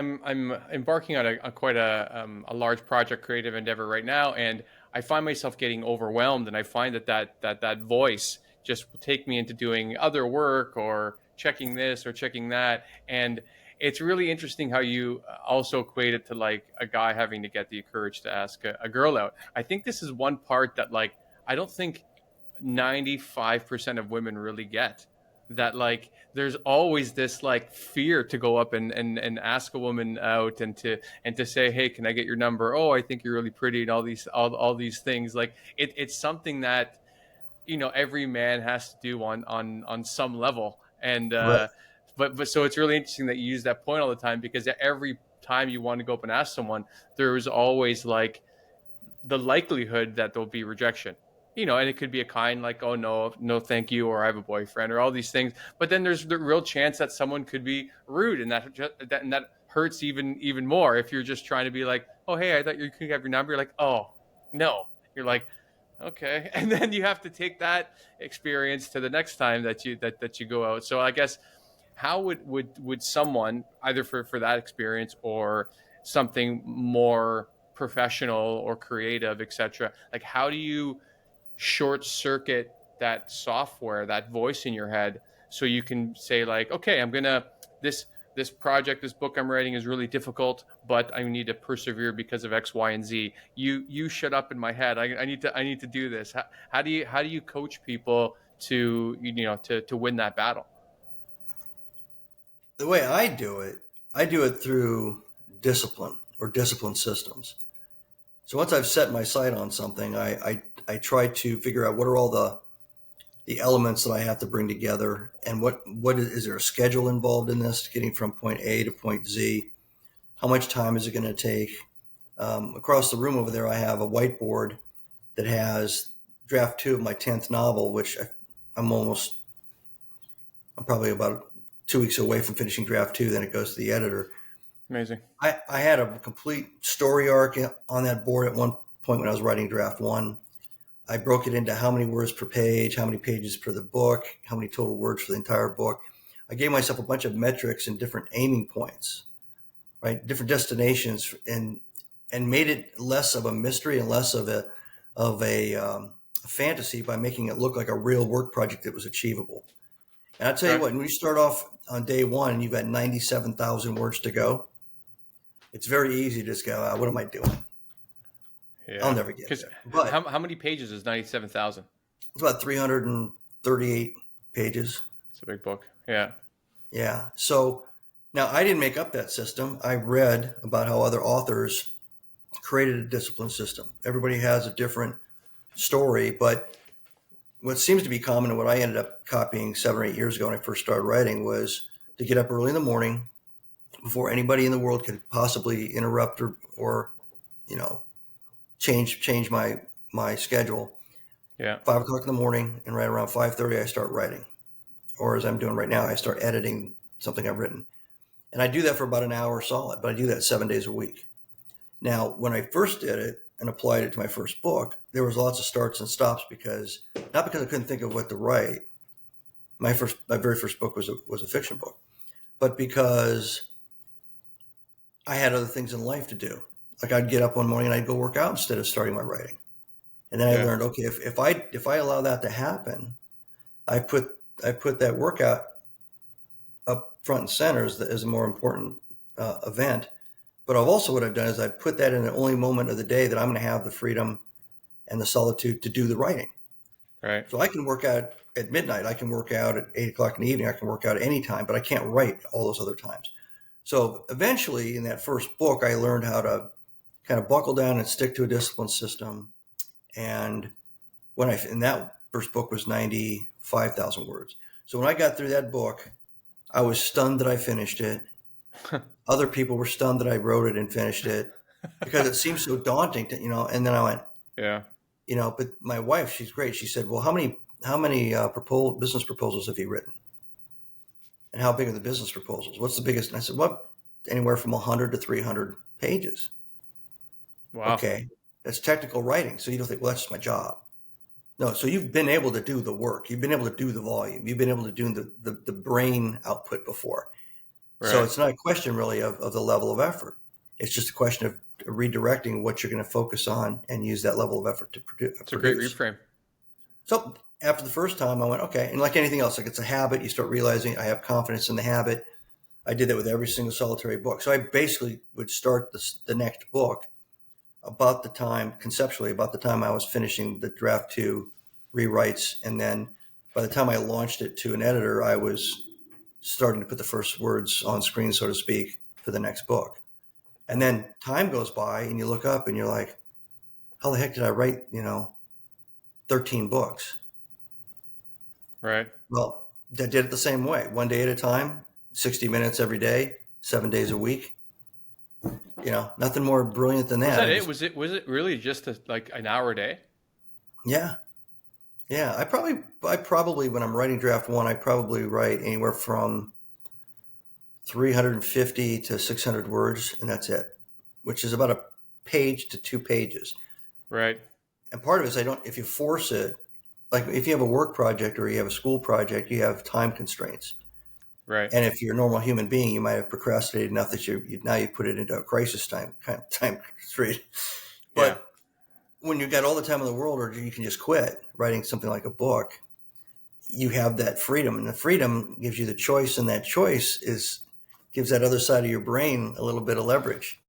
I'm embarking on quite a large project creative endeavor right now, and I find myself getting overwhelmed, and I find that voice just will take me into doing other work or checking this or checking that, and it's really interesting how you also equate it to like a guy having to get the courage to ask a girl out. I think this is one part that like I don't think 95% of women really get, that like there's always this like fear to go up and ask a woman out and to say, hey, can I get your number? Oh, I think you're really pretty, and all these things. Like it's something that every man has to do on some level. And Right. but so it's really interesting that you use that point all the time, because every time you want to go up and ask someone, there's always like the likelihood that there'll be rejection. And it could be a kind like, oh no, no, thank you, or I have a boyfriend, or all these things. But then there's the real chance that someone could be rude, and that hurts even more if you're just trying to be like, oh hey, I thought you could have your number. You're like, oh no. You're like, okay, and then you have to take that experience to the next time that you go out. So I guess how would someone, either for that experience or something more professional or creative, etc., like how do you short circuit that software, that voice in your head, so you can say like, okay, I'm gonna this project, this book I'm writing is really difficult, but I need to persevere because of X, Y, and Z. You shut up in my head. I need to do this. How do you coach people to to win that battle? The way I do it through discipline or discipline systems. So once I've set my sight on something, I try to figure out what are all the elements that I have to bring together, and what is there a schedule involved in this, getting from point A to point Z? How much time is it going to take? Across the room over there, I have a whiteboard that has draft two of my 10th novel, which I'm almost, I'm probably about 2 weeks away from finishing draft two. Then it goes to the editor. Amazing. I had a complete story arc on that board at one point when I was writing draft one. I broke it into how many words per page, how many pages per the book, how many total words for the entire book. I gave myself a bunch of metrics and different aiming points, right? Different destinations, and made it less of a mystery and less of a fantasy by making it look like a real work project that was achievable. And I tell you Okay. what, when you start off on day one and you've got 97,000 words to go, it's very easy to just go, what am I doing? I'll Yeah. never get Because there. how But how many pages is 97,000? it's about 338 pages. It's a big book. Yeah. Yeah. So now I didn't make up that system. I read about how other authors created a discipline system. Everybody has a different story, but what seems to be common and what I ended up copying 7 or 8 years ago when I first started writing was to get up early in the morning before anybody in the world could possibly interrupt or you know, change my schedule. Yeah. 5 o'clock in the morning, and right around 5:30, I start writing, or as I'm doing right now, I start editing something I've written, and I do that for about an hour solid. But I do that 7 days a week. Now, when I first did it and applied it to my first book, there was lots of starts and stops because not because I couldn't think of what to write. My very first book was a fiction book, but because I had other things in life to do. Like I'd get up one morning and I'd go work out instead of starting my writing. And then I Yeah. learned, okay, if I allow that to happen, I put that workout up front and center as a more important event. But what I've done is I put that in the only moment of the day that I'm going to have the freedom and the solitude to do the writing. Right. So I can work out at midnight. I can work out at 8 o'clock in the evening. I can work out at any time, but I can't write all those other times. So eventually, in that first book, I learned how to kind of buckle down and stick to a discipline system. And and that first book was 95,000 words. So when I got through that book, I was stunned that I finished it. Other people were stunned that I wrote it and finished it because it seems so daunting to. And then I went, Yeah. but my wife, she's great. She said, well, how many business proposals have you written? And how big are the business proposals? What's the biggest? And I said, what? Anywhere from 100 to 300 pages. Wow. Okay. That's technical writing. So you don't think, well, that's just my job. No, so you've been able to do the work. You've been able to do the volume. You've been able to do the brain output before. So Right. it's not a question really of the level of effort. It's just a question of redirecting what you're going to focus on and use that level of effort to It's a great produce. reframe. So after the first time, I went, okay. And like anything else, like it's a habit, you start realizing I have confidence in the habit. I did that with every single solitary book. So I basically would start the next book about the time, conceptually, about the time I was finishing the draft two rewrites. And then by the time I launched it to an editor, I was starting to put the first words on screen, so to speak, for the next book. And then time goes by and you look up and you're like, how the heck did I write, 13 books? Right. Well, I did it the same way, one day at a time, 60 minutes every day, 7 days a week. Nothing more brilliant than Was that. that it? Was it really just like an hour a day? Yeah, yeah. I probably, when I'm writing draft one, I probably write anywhere from 350 to 600 words, and that's it, which is about a page to 2 pages. Right. And part of it is if you force it, like if you have a work project or you have a school project, you have time constraints. Right. And if you're a normal human being, you might have procrastinated enough that now you put it into a crisis time constraint. Yeah. But when you've got all the time in the world, or you can just quit writing something like a book, you have that freedom, and the freedom gives you the choice, and that choice gives that other side of your brain a little bit of leverage.